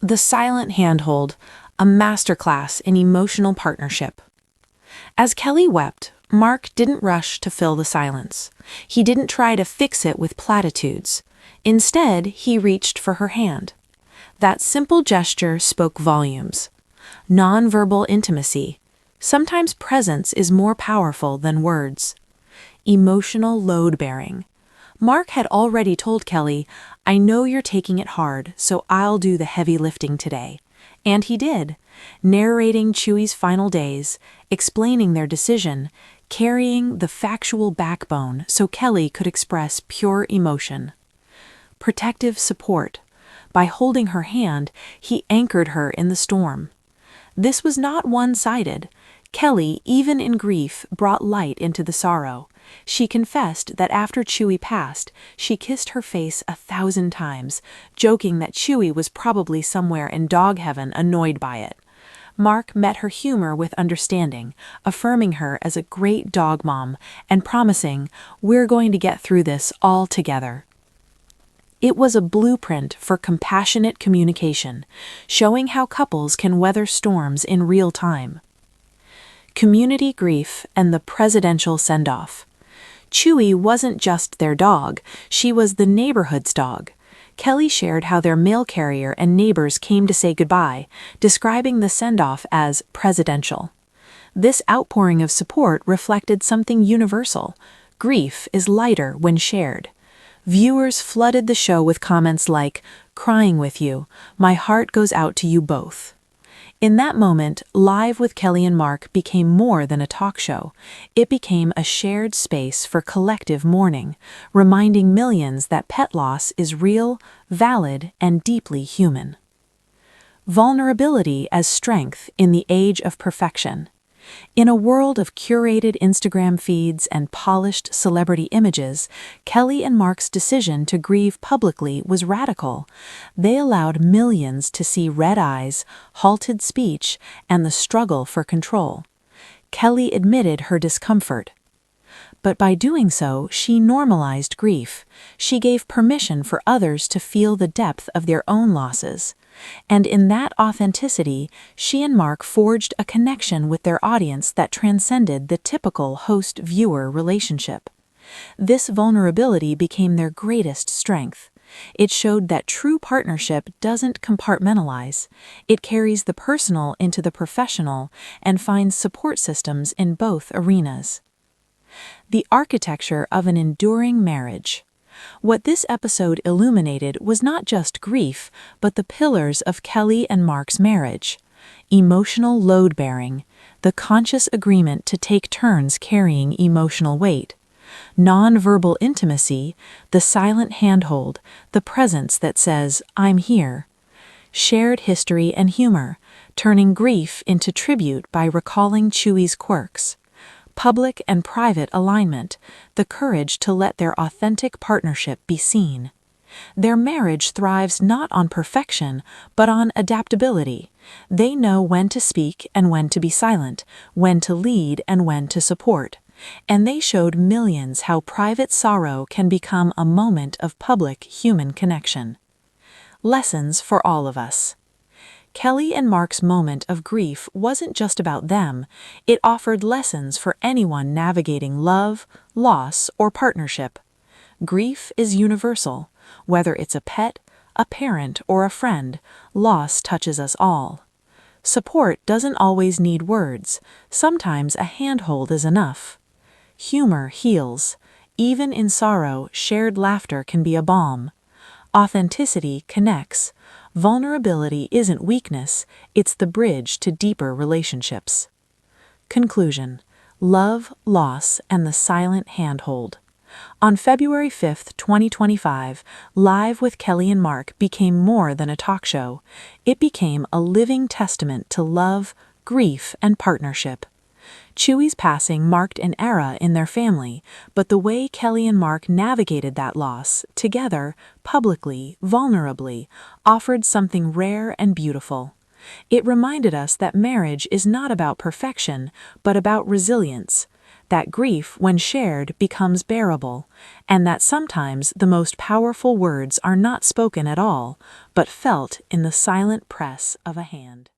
The Silent Handhold, a masterclass in emotional partnership. As Kelly wept, Mark didn't rush to fill the silence. He didn't try to fix it with platitudes. Instead, he reached for her hand. That simple gesture spoke volumes. Nonverbal intimacy. Sometimes presence is more powerful than words. Emotional load-bearing. Mark had already told Kelly, "I know you're taking it hard, so I'll do the heavy lifting today." And he did, narrating Chewy's final days, explaining their decision, carrying the factual backbone so Kelly could express pure emotion. Protective support. By holding her hand, he anchored her in the storm. This was not one-sided. Kelly, even in grief, brought light into the sorrow. She confessed that after Chewy passed, she kissed her face 1,000 times, joking that Chewy was probably somewhere in dog heaven annoyed by it. Mark met her humor with understanding, affirming her as a great dog mom and promising, "We're going to get through this all together." It was a blueprint for compassionate communication, showing how couples can weather storms in real time. Community grief and the presidential send-off. Chewy wasn't just their dog, she was the neighborhood's dog. Kelly shared how their mail carrier and neighbors came to say goodbye, describing the send-off as presidential. This outpouring of support reflected something universal. Grief is lighter when shared. Viewers flooded the show with comments like, "Crying with you, my heart goes out to you both." In that moment, Live with Kelly and Mark became more than a talk show. It became a shared space for collective mourning, reminding millions that pet loss is real, valid, and deeply human. Vulnerability as strength in the age of perfection. In a world of curated Instagram feeds and polished celebrity images, Kelly and Mark's decision to grieve publicly was radical. They allowed millions to see red eyes, halted speech, and the struggle for control. Kelly admitted her discomfort. But by doing so, she normalized grief. She gave permission for others to feel the depth of their own losses. And in that authenticity, she and Mark forged a connection with their audience that transcended the typical host-viewer relationship. This vulnerability became their greatest strength. It showed that true partnership doesn't compartmentalize. It carries the personal into the professional and finds support systems in both arenas. The architecture of an enduring marriage. What this episode illuminated was not just grief, but the pillars of Kelly and Mark's marriage. Emotional load-bearing, the conscious agreement to take turns carrying emotional weight. Non-verbal intimacy, the silent handhold, the presence that says, "I'm here." Shared history and humor, turning grief into tribute by recalling Chewy's quirks. Public and private alignment, the courage to let their authentic partnership be seen. Their marriage thrives not on perfection, but on adaptability. They know when to speak and when to be silent, when to lead and when to support. And they showed millions how private sorrow can become a moment of public human connection. Lessons for all of us. Kelly and Mark's moment of grief wasn't just about them, it offered lessons for anyone navigating love, loss, or partnership. Grief is universal. Whether it's a pet, a parent, or a friend, loss touches us all. Support doesn't always need words. Sometimes a handhold is enough. Humor heals. Even in sorrow, shared laughter can be a balm. Authenticity connects. Vulnerability isn't weakness, it's the bridge to deeper relationships. Conclusion: love, loss, and the silent handhold. On February 5, 2025, Live with Kelly and Mark became more than a talk show. It became a living testament to love, grief, and partnership. Chewy's passing marked an era in their family, but the way Kelly and Mark navigated that loss, together, publicly, vulnerably, offered something rare and beautiful. It reminded us that marriage is not about perfection, but about resilience. that grief, when shared, becomes bearable, and that sometimes the most powerful words are not spoken at all, but felt in the silent press of a hand.